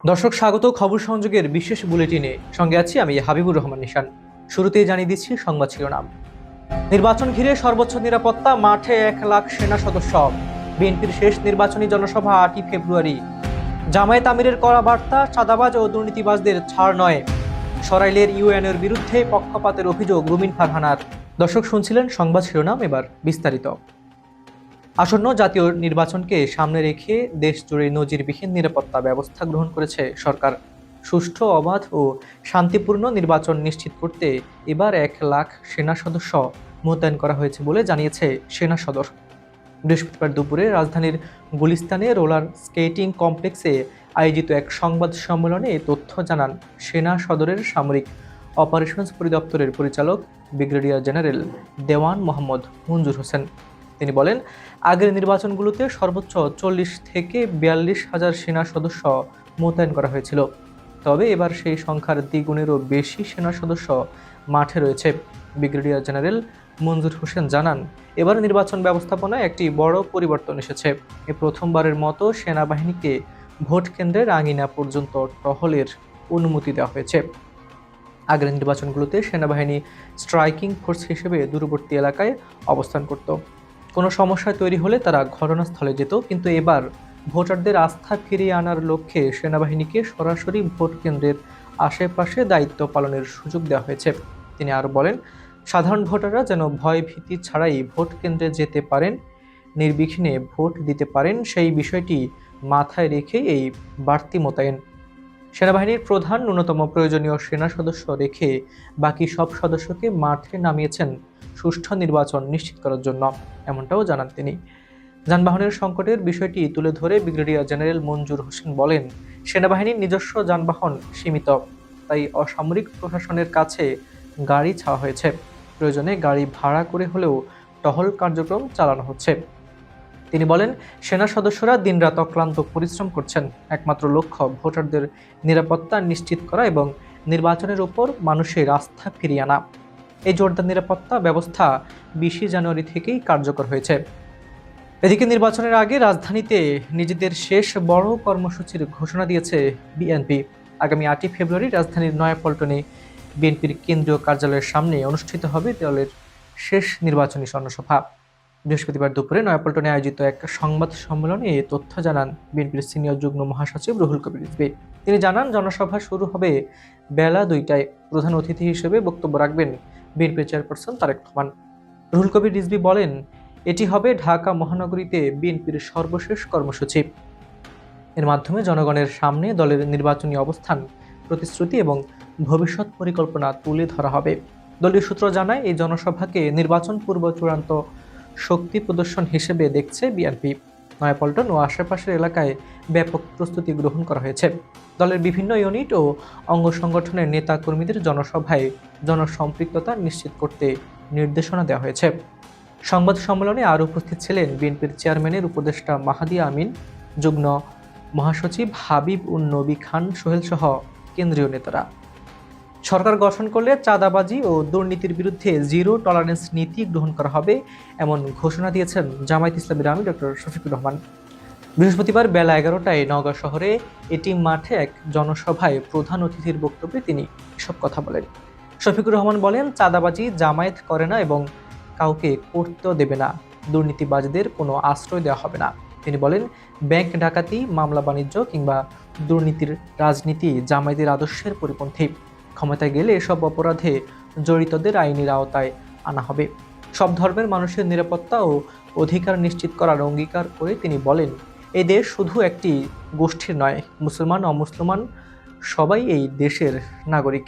দর্শক স্বাগত খবর সংযোগের বিশেষ বুলেটিনে সঙ্গে আছি আমি হাবিবুর রহমান নিশান। শুরুতেই জানিয়ে দিচ্ছি সংবাদ শিরোনাম। নির্বাচন ঘিরে সর্বোচ্চ নিরাপত্তা, মাঠে 1,00,000 সেনা সদস্য। বিএনপির শেষ নির্বাচনী জনসভা 8ই ফেব্রুয়ারি। জামায়াত আমিরের কড়া বার্তা, চাঁদাবাজ ও দুর্নীতিবাজদের ছাড় নয়। সরাইলের ইউএনের বিরুদ্ধে পক্ষপাতের অভিযোগ রুমিন ফারহানার। দর্শক শুনছিলেন সংবাদ শিরোনাম, এবার বিস্তারিত। আসন্ন জাতীয় নির্বাচনকে সামনে রেখে দেশ জুড়ে নজিরবিহীন নিরাপত্তা ব্যবস্থা গ্রহণ করেছে সরকার। সুষ্ঠু, অবাধ ও শান্তিপূর্ণ নির্বাচন নিশ্চিত করতে এবার 1,00,000 সেনা সদস্য মোতায়েন করা হয়েছে বলে জানিয়েছে সেনা সদর। বৃহস্পতিবার দুপুরে রাজধানীর গুলিস্তানে রোলার স্কেটিং কমপ্লেক্সে আয়োজিত এক সংবাদ সম্মেলনে এ তথ্য জানান সেনা সদরের সামরিক অপারেশনস পরিদপ্তরের পরিচালক ব্রিগেডিয়ার জেনারেল দেওয়ান মোহাম্মদ মঞ্জুর হোসেন। তিনি বলেন, আগের নির্বাচনগুলোতে সর্বোচ্চ 40 থেকে 42,000 সেনা সদস্য মোতায়েন করা হয়েছিল, তবে এবার সেই সংখ্যার দ্বিগুণেরও বেশি সেনা সদস্য মাঠে রয়েছে। ব্রিগেডিয়ার জেনারেল মঞ্জুর হোসেন জানান, এবার নির্বাচন ব্যবস্থাপনায় একটি বড় পরিবর্তন এসেছে। এ প্রথমবারের মতো সেনাবাহিনীকে ভোট কেন্দ্রের আঙিনা পর্যন্ত টহলের অনুমতি দেওয়া হয়েছে। আগের নির্বাচনগুলোতে সেনাবাহিনী স্ট্রাইকিং ফোর্স হিসেবে দূরবর্তী এলাকায় অবস্থান করত। কোনো সমস্যা তৈরি হলে তারা ঘটনাস্থলে যেত, কিন্তু এবার ভোটারদের আস্থা ফিরিয়ে আনার লক্ষ্যে সেনাবাহিনীকে সরাসরি ভোট কেন্দ্রের আশেপাশে দায়িত্ব পালনের সুযোগ দেওয়া হয়েছে। তিনি আরও বলেন, সাধারণ ভোটাররা যেন ভয় ভীতি ছাড়াই ভোট কেন্দ্রে যেতে পারেন, নির্বিঘ্নে ভোট দিতে পারেন, সেই বিষয়টি মাথায় রেখেই এই বাড়তি মোতায়েন। সেনাবাহিনীর প্রধান ন্যূনতম প্রয়োজনীয় সেনা সদস্য রেখে বাকি সব সদস্যকে মাঠে নামিয়েছেন সুষ্ঠু নির্বাচন নিশ্চিত করার জন্য, এমনটাও জানান তিনি। যানবাহনের সংকটের বিষয়টি তুলে ধরে ব্রিগেডিয়ার জেনারেল মঞ্জুর হোসেন বলেন, সেনাবাহিনীর নিজস্ব যানবাহন সীমিত, তাই অসামরিক প্রশাসনের কাছে গাড়ি চাওয়া হয়েছে। প্রয়োজনে গাড়ি ভাড়া করে হলেও টহল কার্যক্রম চালানো হচ্ছে। তিনি বলেন, সেনা সদস্যরা দিনরাত অক্লান্ত পরিশ্রম করছেন। একমাত্র লক্ষ্য ভোটারদের নিরাপত্তা নিশ্চিত করা এবং নির্বাচনের উপর মানুষের আস্থা ফিরিয়ে আনা। এই জোরদার নিরাপত্তা ব্যবস্থা 20 জানুয়ারি থেকেই কার্যকর হয়েছে। এদিকে নির্বাচনের আগে রাজধানীতে নিজেদের শেষ বড় কর্মসূচির ঘোষণা দিয়েছে বিএনপি। আগামী 8ই ফেব্রুয়ারি রাজধানীর নয়াপল্টনে বিএনপির কেন্দ্রীয় কার্যালয়ের সামনে অনুষ্ঠিত হবে দলের শেষ নির্বাচনী জনসভা। বৃহস্পতিবার দুপুরে নয়াপল্টনে আয়োজিত এক সংবাদ সম্মেলনে এ তথ্য জানান বিএনপির সিনিয়র যুগ্ম মহাসচিব রুহুল কবির রিজভী। তিনি জানান, জনসভা শুরু হবে বেলা 2টায়। প্রধান অতিথি হিসেবে বক্তব্য রাখবেন বিএনপির চেয়ারপারসন তারেক রহমান। রুহুল কবির রিজভী বলেন, এটি হবে ঢাকা মহানগরীতে বিএনপির সর্বশেষ কর্মসূচি। এর মাধ্যমে জনগণের সামনে দলের নির্বাচনী অবস্থান, প্রতিশ্রুতি এবং ভবিষ্যৎ পরিকল্পনা তুলে ধরা হবে। দলীয় সূত্র জানায়, এই জনসভাকে নির্বাচন পূর্ব চূড়ান্ত শক্তি প্রদর্শন হিসেবে দেখছে বিএনপি। নয়াপল্টন ও আশেপাশের এলাকায় ব্যাপক প্রস্তুতি গ্রহণ করা হয়েছে। দলের বিভিন্ন ইউনিট ও অঙ্গ সংগঠনের নেতা কর্মীদের জনসভায় জনসম্পৃক্ততা নিশ্চিত করতে নির্দেশনা দেওয়া হয়েছে। সংবাদ সম্মেলনে আরও উপস্থিত ছিলেন বিএনপির চেয়ারম্যানের উপদেষ্টা মাহাদি আমিন, যুগ্ম মহাসচিব হাবিব উন নবী খান সোহেল সহ কেন্দ্রীয় নেতারা। সরকার গঠন করলে চাঁদাবাজি ও দুর্নীতির বিরুদ্ধে জিরো টলারেন্স নীতি গ্রহণ করা হবে, এমন ঘোষণা দিয়েছেন জামায়াত ইসলামীর আমির ডক্টর শফিকুর রহমান। বৃহস্পতিবার বেলা 11টায় নওগাঁ শহরে এটিএম মাঠে এক জনসভায় প্রধান অতিথির বক্তব্যে তিনি এসব কথা বলেন। শফিকুর রহমান বলেন, চাঁদাবাজি জামায়াত করে না এবং কাউকে করতেও দেবে না। দুর্নীতিবাজদের কোনো আশ্রয় দেওয়া হবে না। তিনি বলেন, ব্যাংক ডাকাতি, মামলা বাণিজ্য কিংবা দুর্নীতির রাজনীতি জামায়াতের আদর্শের পরিপন্থী। ক্ষমতায় গেলে এসব অপরাধে জড়িতদের আইনের আওতায় আনা হবে। সব ধর্মের মানুষের নিরাপত্তা ও অধিকার নিশ্চিত করার অঙ্গীকার করে তিনি বলেন, এই দেশ শুধু একটি গোষ্ঠীর নয়, মুসলমান অমুসলমান সবাই এই দেশের নাগরিক।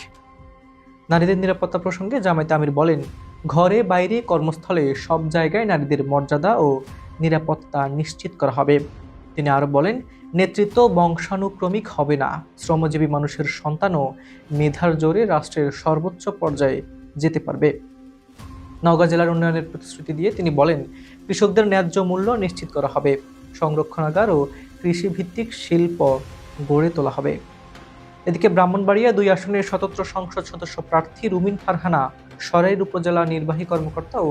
নারীদের নিরাপত্তা প্রসঙ্গে জামায়াত আমির বলেন, ঘরে বাইরে কর্মস্থলে সব জায়গায় নারীদের মর্যাদা ও নিরাপত্তা নিশ্চিত করা হবে। তিনি আরও বলেন, নেতৃত্ব বংশানুক্রমিক হবে না। শ্রমজীবী মানুষের সন্তানও মেধার জোরে রাষ্ট্রের সর্বোচ্চ পর্যায়ে যেতে পারবে। নওগাঁ জেলার উন্নয়নের প্রতিশ্রুতি দিয়ে তিনি বলেন, কৃষকদের ন্যায্য মূল্য নিশ্চিত করা হবে। সংরক্ষণাগার ও কৃষিভিত্তিক শিল্প গড়ে তোলা হবে। এদিকে ব্রাহ্মণবাড়িয়া 2 আসনের স্বতন্ত্র সংসদ সদস্য প্রার্থী রুমিন ফারহানা সরাইল উপজেলা নির্বাহী কর্মকর্তা ও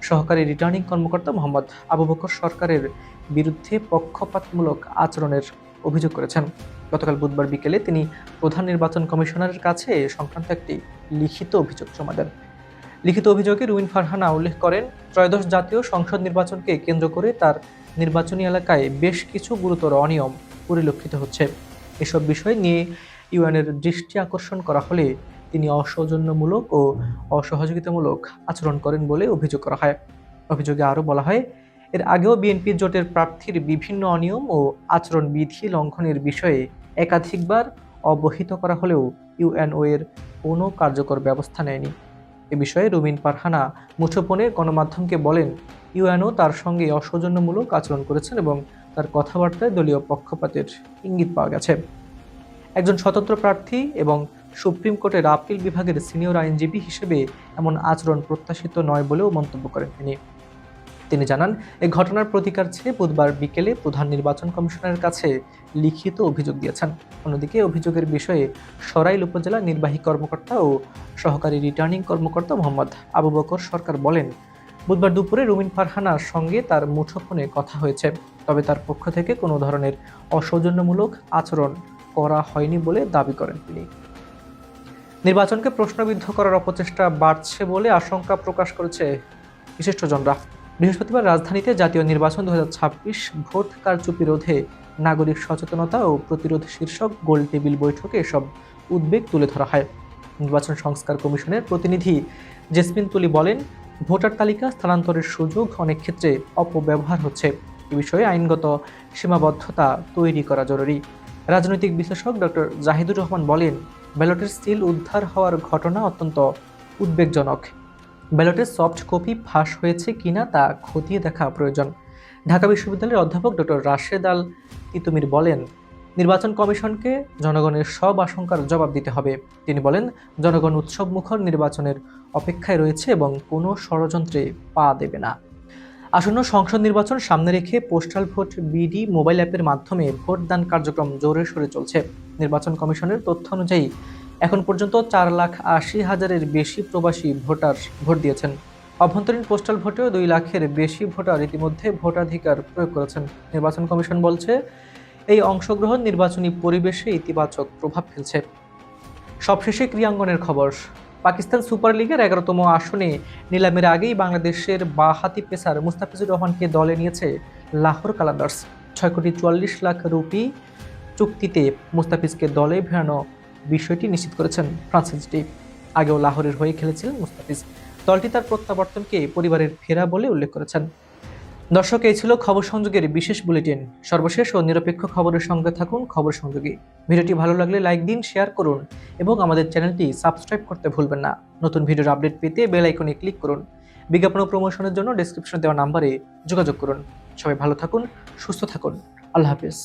সহকারী রিটার্নিং কর্মকর্তা মোহাম্মদ আবু বকর সরকারের বিরুদ্ধে পক্ষপাতমূলক আচরণের অভিযোগ করেছেন। গতকাল বুধবার বিকেলে তিনি প্রধান নির্বাচন কমিশনারের কাছে এ সংক্রান্ত একটি লিখিত অভিযোগ জমা দেন। লিখিত অভিযোগে রুমিন ফারহানা উল্লেখ করেন, ত্রয়োদশ জাতীয় সংসদ নির্বাচনকে কেন্দ্র করে তার নির্বাচনী এলাকায় বেশ কিছু গুরুতর অনিয়ম পরিলক্ষিত হচ্ছে। এসব বিষয় নিয়ে ইউএনের দৃষ্টি আকর্ষণ করা হলে তিনি অসৌজন্যমূলক ও অসহযোগিতামূলক আচরণ করেন বলে অভিযোগ করা হয়। অভিযোগে আরও বলা হয়, এর আগেও বিএনপি জোটের প্রার্থীর বিভিন্ন অনিয়ম ও আচরণবিধি লঙ্ঘনের বিষয়ে একাধিকবার অবহিত করা হলেও ইউএনও এর কোনো কার্যকর ব্যবস্থা নেয়নি। এ বিষয়ে রুমিন ফারহানা মুঠোফোনে গণমাধ্যমকে বলেন, ইউএনও তার সঙ্গে অসৌজন্যমূলক আচরণ করেছেন এবং তার কথাবার্তায় দলীয় পক্ষপাতের ইঙ্গিত পাওয়া গেছে। একজন স্বতন্ত্র প্রার্থী এবং সুপ্রিম কোর্টের আপিল বিভাগের সিনিয়র আইনজীবী হিসেবে এমন আচরণ প্রত্যাশিত নয় বলেও মন্তব্য করেন তিনি জানান, এই ঘটনার প্রতিকার চেয়ে বুধবার বিকেলে প্রধান নির্বাচন কমিশনারের কাছে লিখিত অভিযোগ দিয়েছেন। অন্যদিকে অভিযোগের বিষয়ে সরাইল উপজেলা নির্বাহী কর্মকর্তা ও সহকারী রিটার্নিং কর্মকর্তা মোহাম্মদ আবু বকর সরকার বলেন, বুধবার দুপুরে রুমিন ফারহানার সঙ্গে তার মুঠোফোনে কথা হয়েছে, তবে তার পক্ষ থেকে কোনো ধরনের অসৌজন্যমূলক আচরণ করা হয়নি বলে দাবি করেন তিনি। নির্বাচনকে প্রশ্নবিদ্ধ করার অপচেষ্টা বাড়ছে বলে আশঙ্কা প্রকাশ করেছে বিশিষ্টজনরা। বৃহস্পতিবার রাজধানীতে জাতীয় নির্বাচন 2026 ভোট কারচুপি রোধে নাগরিক সচেতনতা ও প্রতিরোধ শীর্ষক গোল টেবিল বৈঠকে এসব উদ্বেগ তুলে ধরা হয়। নির্বাচন সংস্কার কমিশনের প্রতিনিধি জেসমিন তুলি বলেন, ভোটার তালিকা স্থানান্তরের সুযোগ অনেক ক্ষেত্রে অপব্যবহার হচ্ছে। এ বিষয়ে আইনগত সীমাবদ্ধতা তৈরি করা জরুরি। রাজনৈতিক বিশ্লেষক ডক্টর জাহিদুর রহমান বলেন, ব্যালটের সিল উদ্ধার হওয়ার ঘটনা অত্যন্ত উদ্বেগজনক। ব্যালটের সফট কপি ফাঁস হয়েছে কিনা তা খতিয়ে দেখা প্রয়োজন। ঢাকা বিশ্ববিদ্যালয়ের অধ্যাপক ডক্টর রাশেদ আল তিতুমির বলেন, নির্বাচন কমিশনকে জনগণের সব আশঙ্কার জবাব দিতে হবে। তিনি বলেন, জনগণ উৎসবমুখর নির্বাচনের অপেক্ষায় রয়েছে এবং কোনো ষড়যন্ত্রে পা দেবে না। আসন্ন সংসদ নির্বাচন সামনে রেখে পোস্টাল ভোট বিডি মোবাইল অ্যাপের মাধ্যমে ভোটদান কার্যক্রম জোরে সোরে চলছে। নির্বাচন কমিশনের তথ্য অনুযায়ী এখন পর্যন্ত 4,80,000-এর বেশি প্রবাসী ভোটার ভোট দিয়েছেন। অভ্যন্তরীণ পোস্টাল ভোটেও 2 লাখের বেশি ভোটার ইতিমধ্যে ভোটাধিকার প্রয়োগ করেছেন। নির্বাচন কমিশন বলছে, এই অংশগ্রহণ নির্বাচনী পরিবেশে ইতিবাচক প্রভাব ফেলছে। সবশেষে ক্রীড়াঙ্গনের খবর। পাকিস্তান সুপার লিগের 11তম আসনে নিলামের আগেই বাংলাদেশের বাঁহাতি পেসার মুস্তাফিজুর রহমানকে দলে নিয়েছে লাহোর কালান্দার্স। 6,44,00,000 রুপি চুক্তিতে মুস্তাফিজকে দলে ফেরানো বিষয়টি নিশ্চিত করেছেন ফ্রান্সিসটি। আগেও লাহোরের হয়ে খেলেছিলেন মুস্তাফিজ। দলটি তার প্রত্যাবর্তনকে পরিবারের ফেরা বলে উল্লেখ করেছেন। দর্শক, এই ছিল খবর সংযোগের বিশেষ বুলেটিন। সর্বশেষ ও নিরপেক্ষ খবরের সঙ্গে থাকুন খবর সংযোগে। ভিডিওটি ভালো লাগলে লাইক দিন, শেয়ার করুন এবং আমাদের চ্যানেলটি সাবস্ক্রাইব করতে ভুলবেন না। নতুন ভিডিওর আপডেট পেতে বেল আইকনে ক্লিক করুন। বিজ্ঞাপন ও প্রমোশনের জন্য ডেসক্রিপশনে দেওয়া নাম্বারে যোগাযোগ করুন। সবাই ভালো থাকুন, সুস্থ থাকুন। আল্লাহ হাফেজ।